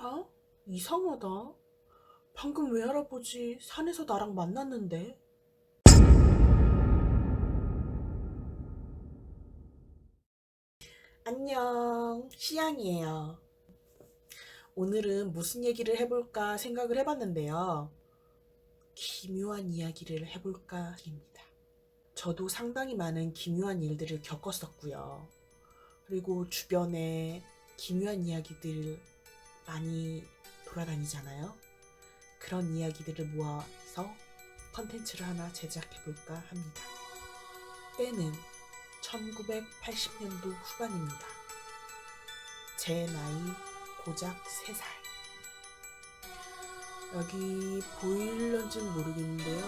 뭐야? 이상하다. 방금 외할아버지 산에서 나랑 만났는데. 안녕, 시안이에요. 오늘은 무슨 얘기를 해볼까 생각을 해봤는데요. 기묘한 이야기를 해볼까 입니다. 저도 상당히 많은 기묘한 일들을 겪었었고요. 그리고 주변에 기묘한 이야기들 많이 돌아다니잖아요. 그런 이야기들을 모아서 컨텐츠를 하나 제작해볼까 합니다. 때는 1980년도 후반입니다. 제 나이 고작 3살. 여기 보일런지는 모르겠는데요.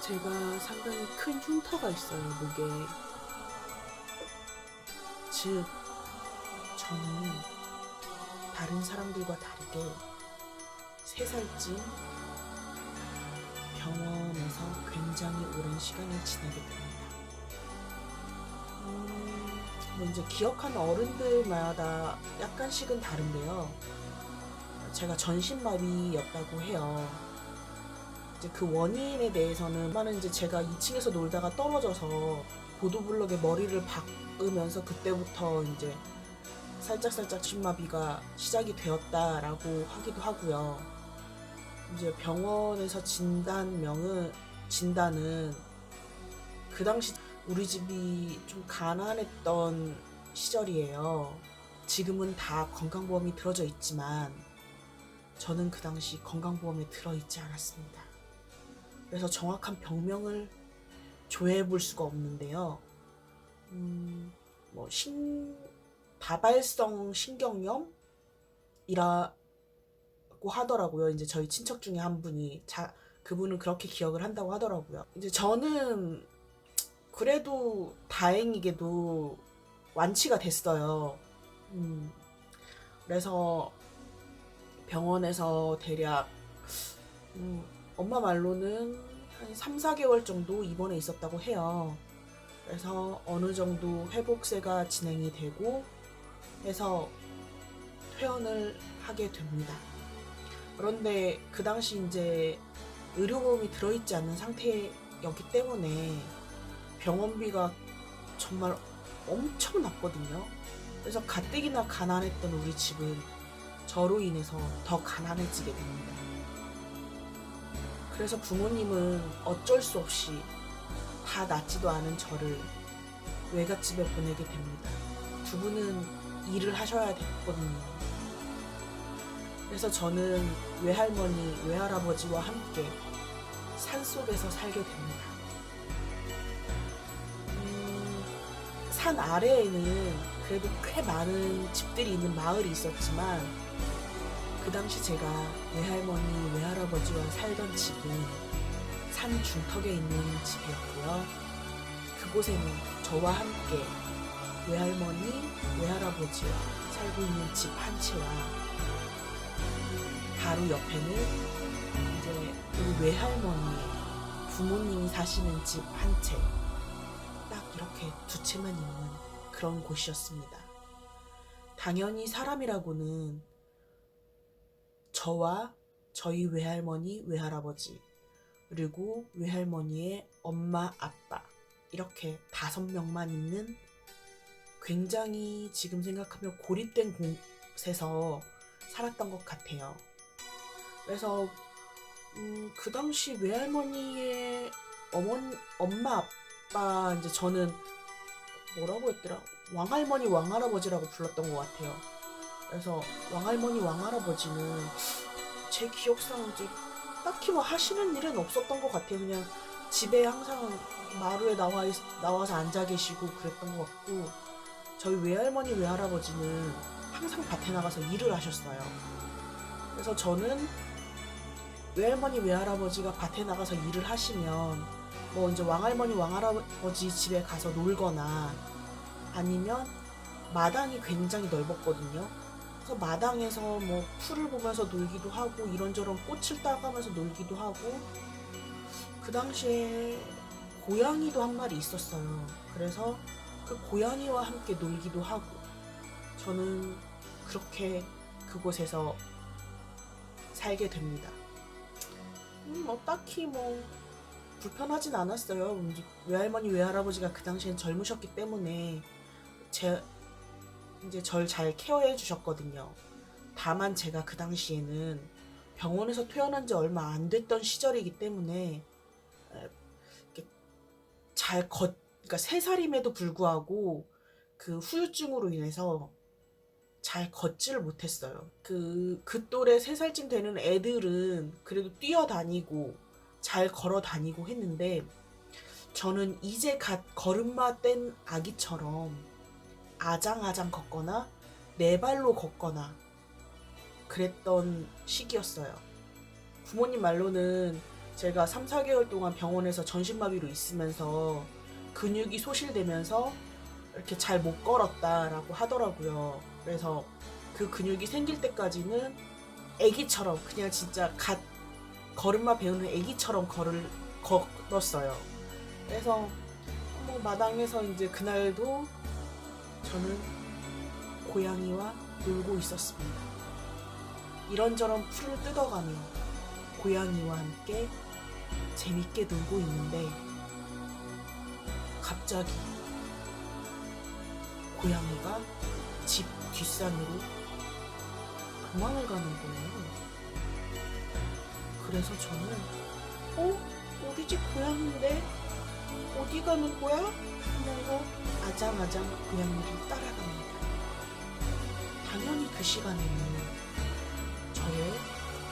제가 상당히 큰 흉터가 있어요, 목에. 즉, 저는 다른 사람들과 다르게 3살쯤 병원에서 굉장히 오랜 시간을 지내게 됩니다. 뭐 이제 기억하는 어른들마다 약간씩은 다른데요. 제가 전신마비였다고 해요. 이제 그 원인에 대해서는 아마는 이제 제가 2층에서 놀다가 떨어져서 보도블럭에 머리를 박으면서 그때부터 이제 살짝살짝 신마비가 시작이 되었다라고 하기도 하고요. 이제 병원에서 진단은 그 당시 우리 집이 좀 가난했던 시절이에요. 지금은 다 건강보험이 들어져 있지만 저는 그 당시 건강보험에 들어있지 않았습니다. 그래서 정확한 병명을 조회해 볼 수가 없는데요. 뭐 다발성 신경염이라고 하더라고요. 이제 저희 친척 중에 한 분이 그분은 그렇게 기억을 한다고 하더라고요. 이제 저는 그래도 다행히게도 완치가 됐어요. 그래서 병원에서 대략 엄마 말로는 한 3, 4개월 정도 입원해 있었다고 해요. 그래서 어느 정도 회복세가 진행이 되고 해서 퇴원을 하게 됩니다. 그런데 그 당시 이제 의료보험이 들어있지 않는 상태였기 때문에 병원비가 정말 엄청 났거든요. 그래서 가뜩이나 가난했던 우리 집은 저로 인해서 더 가난해지게 됩니다. 그래서 부모님은 어쩔 수 없이 다 낫지도 않은 저를 외갓집에 보내게 됩니다. 두 분은 일을 하셔야 됐거든요. 그래서 저는 외할머니, 외할아버지와 함께 산속에서 살게 됩니다. 산 아래에는 그래도 꽤 많은 집들이 있는 마을이 있었지만 그 당시 제가 외할머니, 외할아버지와 살던 집은 산 중턱에 있는 집이었고요. 그곳에는 저와 함께 외할머니, 외할아버지와 살고 있는 집 한 채와 바로 옆에는 이제 우리 외할머니의 부모님이 사시는 집 한 채, 딱 이렇게 두 채만 있는 그런 곳이었습니다. 당연히 사람이라고는 저와 저희 외할머니, 외할아버지, 그리고 외할머니의 엄마, 아빠, 이렇게 5명만 있는 굉장히 지금 생각하면 고립된 곳에서 살았던 것 같아요. 그래서 그 당시 외할머니의 엄마, 아빠, 이제 저는 뭐라고 했더라? 왕할머니, 왕할아버지라고 불렀던 것 같아요. 그래서 왕할머니, 왕할아버지는 제 기억상 이제 딱히 뭐 하시는 일은 없었던 것 같아요. 그냥 집에 항상 마루에 나와서 앉아 계시고 그랬던 것 같고, 저희 외할머니, 외할아버지는 항상 밭에 나가서 일을 하셨어요. 그래서 저는 외할머니, 외할아버지가 밭에 나가서 일을 하시면 뭐 이제 왕할머니, 왕할아버지 집에 가서 놀거나 아니면 마당이 굉장히 넓었거든요. 그래서 마당에서 뭐 풀을 보면서 놀기도 하고 이런저런 꽃을 따가면서 놀기도 하고, 그 당시에 고양이도 한 마리 있었어요. 그래서 그 고양이와 함께 놀기도 하고, 저는 그렇게 그곳에서 살게 됩니다. 딱히 불편하진 않았어요. 외할머니 외할아버지가 그 당시엔 젊으셨기 때문에 이제 절 잘 케어해 주셨거든요. 다만 제가 그 당시에는 병원에서 퇴원한 지 얼마 안 됐던 시절이기 때문에 그러니까 3살임에도 불구하고 그 후유증으로 인해서 잘 걷지를 못했어요. 그 또래 3살쯤 되는 애들은 그래도 뛰어다니고 잘 걸어 다니고 했는데 저는 이제 갓 걸음마 뗀 아기처럼 아장아장 걷거나 네 발로 걷거나 그랬던 시기였어요. 부모님 말로는 제가 3, 4개월 동안 병원에서 전신마비로 있으면서 근육이 소실되면서 이렇게 잘 못 걸었다라고 하더라고요. 그래서 그 근육이 생길 때까지는 애기처럼 그냥 진짜 갓 걸음마 배우는 애기처럼 걸었어요. 그래서 마당에서 이제 그날도 저는 고양이와 놀고 있었습니다. 이런저런 풀을 뜯어가며 고양이와 함께 재밌게 놀고 있는데 갑자기 고양이가 집 뒷산으로 도망을 가는 거예요. 그래서 저는 우리 집 고양이인데 어디 가는 거야? 하면서 아장아장 고양이를 따라갑니다. 당연히 그 시간에는 저의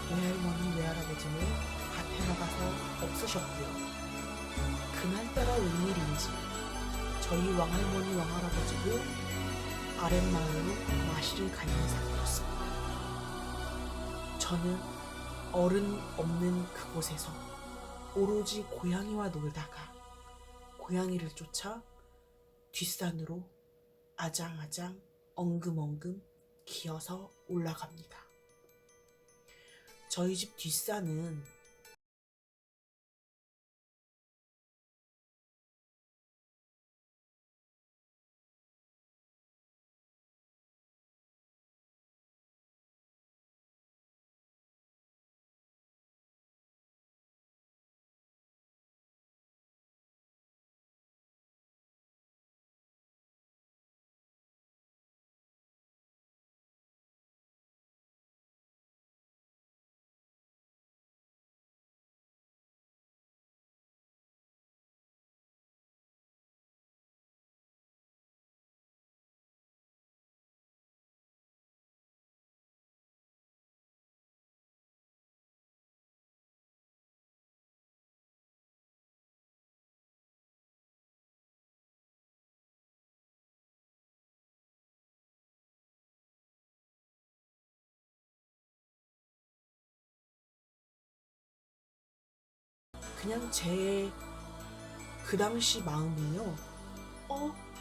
외할머니 외할아버지는 밭에 나가서 없으셨고요. 그날따라 웬일인지 저희 왕할머니 왕할아버지도 아랫마을로 마실을 가 있는 상태였습니다. 저는 어른 없는 그곳에서 오로지 고양이와 놀다가 고양이를 쫓아 뒷산으로 아장아장 엉금엉금 기어서 올라갑니다. 저희 집 뒷산은 그냥 제 그 당시 마음은요.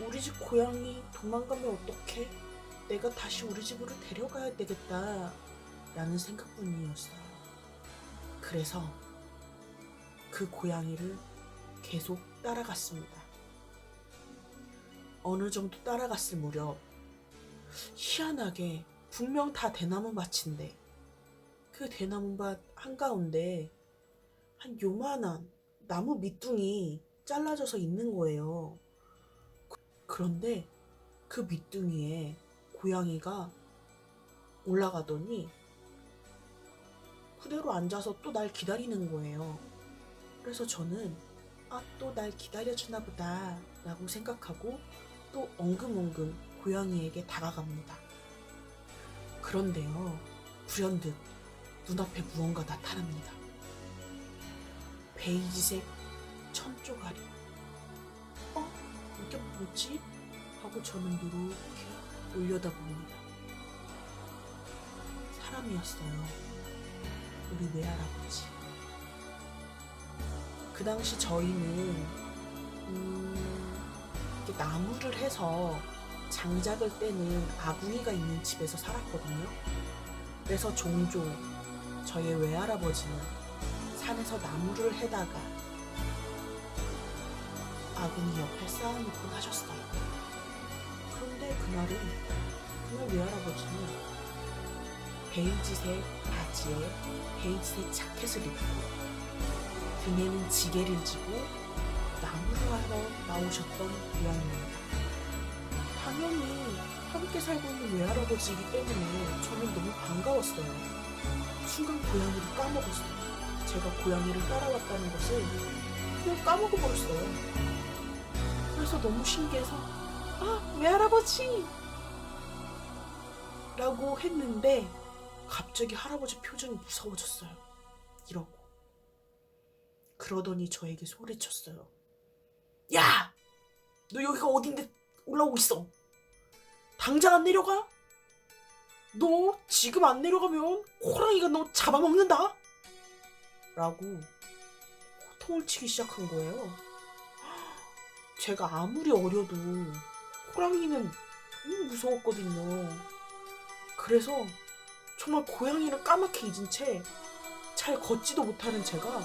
우리 집 고양이 도망가면 어떡해? 내가 다시 우리 집으로 데려가야 되겠다 라는 생각뿐이었어요. 그래서 그 고양이를 계속 따라갔습니다. 어느 정도 따라갔을 무렵 희한하게 분명 다 대나무 밭인데 그 대나무 밭 한가운데 한 요만한 나무 밑둥이 잘라져서 있는 거예요. 그런데 그 밑둥이에 고양이가 올라가더니 그대로 앉아서 또 날 기다리는 거예요. 그래서 저는 또 날 기다려주나 보다 라고 생각하고 또 엉금엉금 고양이에게 다가갑니다. 그런데요, 불현듯 눈앞에 무언가 나타납니다. 베이지색 천조가리. 이게 뭐지? 하고 저는 이렇게 올려다봅니다. 사람이었어요. 우리 외할아버지. 그 당시 저희는 이렇게 나무를 해서 장작을 떼는 아궁이가 있는 집에서 살았거든요. 그래서 종종 저희 외할아버지는 산에서 나무를 해다가 아궁이 옆에 쌓아놓곤 하셨어요. 그런데 그날 외할아버지는 베이지색 바지에 베이지색 자켓을 입고 등에는 지게를 지고 나무를 하러 나오셨던 고양이입니다. 당연히 함께 살고 있는 외할아버지이기 때문에 저는 너무 반가웠어요. 순간 고양이를 까먹었어요. 제가 고양이를 따라왔다는 것을 그냥 까먹어버렸어요. 그래서 너무 신기해서 아, 외할아버지! 라고 했는데 갑자기 할아버지 표정이 무서워졌어요. 이러고 그러더니 저에게 소리쳤어요. 야! 너 여기가 어딘데 올라오고 있어? 당장 안 내려가? 너 지금 안 내려가면 호랑이가 너 잡아먹는다? 라고 호통을 치기 시작한 거예요. 제가 아무리 어려도 호랑이는 너무 무서웠거든요. 그래서 정말 고양이를 까맣게 잊은 채 잘 걷지도 못하는 제가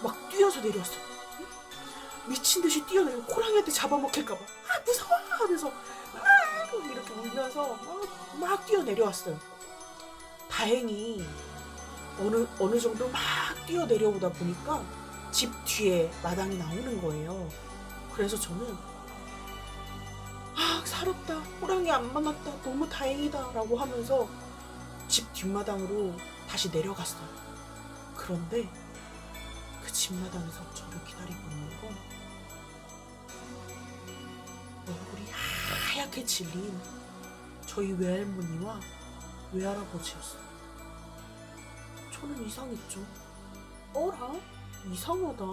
막 뛰어서 내려왔어요. 미친 듯이 뛰어내려 호랑이한테 잡아먹힐까봐 아 무서워 하면서 아 이렇게 울면서 막 뛰어내려왔어요. 다행히 어느 정도 막 뛰어내려오다 보니까 집 뒤에 마당이 나오는 거예요. 그래서 저는 아 살았다, 호랑이 안 만났다, 너무 다행이다 라고 하면서 집 뒷마당으로 다시 내려갔어요. 그런데 그 뒷마당에서 저를 기다리고 있는 건 얼굴이 하얗게 질린 저희 외할머니와 외할아버지였어요. 저는 이상했죠. 어라? 이상하다.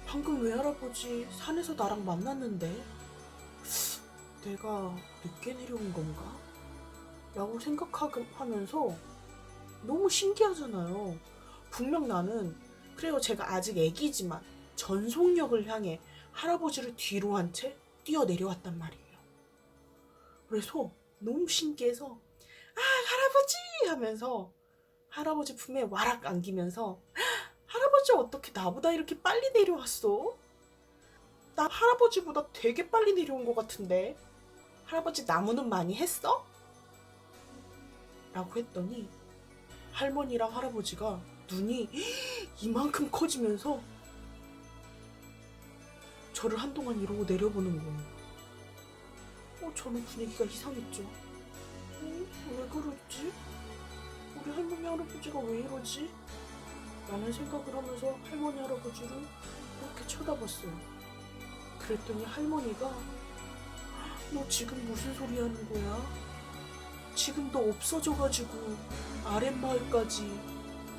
방금 외할아버지 산에서 나랑 만났는데 내가 늦게 내려온 건가? 라고 생각하면서 너무 신기하잖아요. 분명 나는 그래요, 제가 아직 애기지만 전속력을 향해 할아버지를 뒤로 한 채 뛰어내려왔단 말이에요. 그래서 너무 신기해서 아 할아버지 하면서 할아버지 품에 와락 안기면서 할아버지 어떻게 나보다 이렇게 빨리 내려왔어? 나 할아버지보다 되게 빨리 내려온 것 같은데 할아버지 나무는 많이 했어? 라고 했더니 할머니랑 할아버지가 눈이 이만큼 커지면서 저를 한동안 이러고 내려보는 거예요. 저는 분위기가 이상했죠. 왜 그러지? 우리 할머니 할아버지가 왜 이러지? 라는 생각을 하면서 할머니 할아버지를 이렇게 쳐다봤어요. 그랬더니 할머니가 너 지금 무슨 소리 하는 거야? 지금 너 없어져가지고 아랫마을까지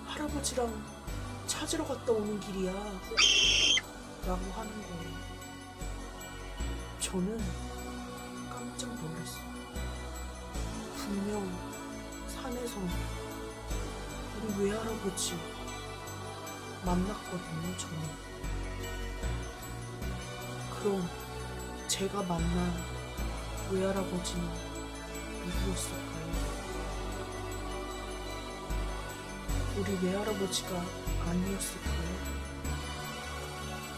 할아버지랑 찾으러 갔다 오는 길이야 라고 하는 거예요. 저는 깜짝 놀랐어요. 분명 산에서 우리 외할아버지 만났거든요. 저는. 그럼 제가 만난 외할아버지는 누구였을까요? 우리 외할아버지가 아니었을까요?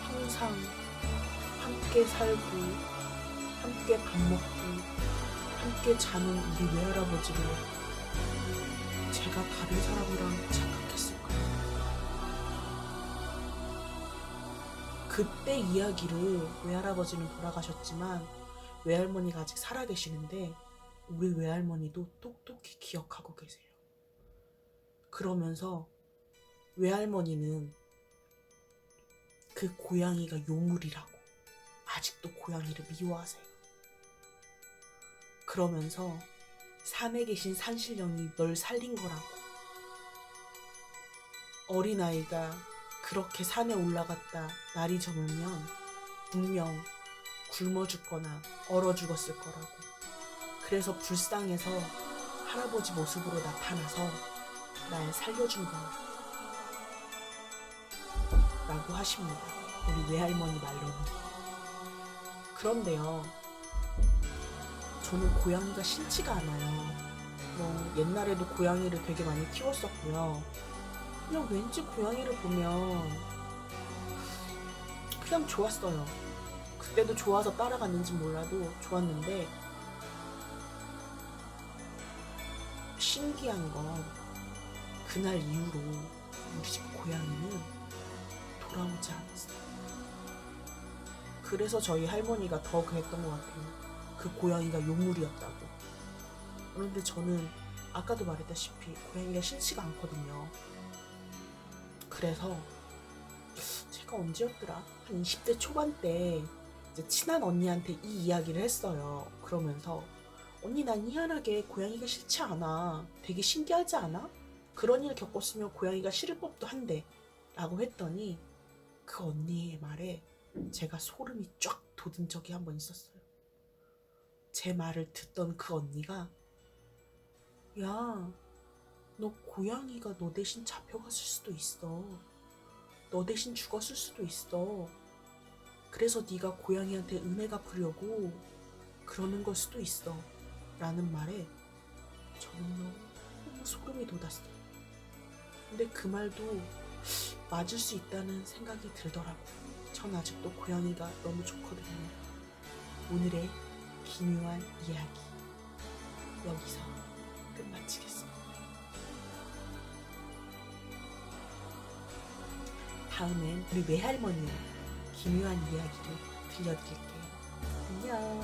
항상 함께 살고 함께 밥 먹고 함께 자는 우리 외할아버지를 제가 다른 사람이랑 착각했을까요? 그때 이야기를 외할아버지는 돌아가셨지만 외할머니가 아직 살아계시는데 우리 외할머니도 똑똑히 기억하고 계세요. 그러면서 외할머니는 그 고양이가 요물이라고 아직도 고양이를 미워하세요. 그러면서 산에 계신 산신령이 널 살린 거라고, 어린아이가 그렇게 산에 올라갔다 날이 저물면 분명 굶어 죽거나 얼어 죽었을 거라고, 그래서 불쌍해서 할아버지 모습으로 나타나서 날 살려준 거야 라고 하십니다. 우리 외할머니 말로는. 그런데요, 저는 고양이가 싫지가 않아요. 옛날에도 고양이를 되게 많이 키웠었고요. 그냥 왠지 고양이를 보면 그냥 좋았어요. 그때도 좋아서 따라갔는지 몰라도 좋았는데 신기한 건 그날 이후로 우리 집 고양이는 돌아오지 않았어요. 그래서 저희 할머니가 더 그랬던 것 같아요. 그 고양이가 요물이었다고. 그런데 저는 아까도 말했다시피 고양이가 싫지가 않거든요. 그래서 제가 언제였더라? 한 20대 초반 때 이제 친한 언니한테 이 이야기를 했어요. 그러면서 언니 난 희한하게 고양이가 싫지 않아. 되게 신기하지 않아? 그런 일 겪었으면 고양이가 싫을 법도 한데 라고 했더니 그 언니의 말에 제가 소름이 쫙 돋은 적이 한 번 있었어요. 제 말을 듣던 그 언니가 야, 너 고양이가 너 대신 잡혀갔을 수도 있어. 너 대신 죽었을 수도 있어. 그래서 네가 고양이한테 은혜 갚으려고 그러는 걸 수도 있어. 라는 말에 저는 너무 소름이 돋았어요. 근데 그 말도 맞을 수 있다는 생각이 들더라고요. 전 아직도 고양이가 너무 좋거든요. 오늘의 기묘한 이야기 여기서 끝마치겠습니다. 다음엔 우리 외할머니의 기묘한 이야기를 들려드릴게요. 안녕.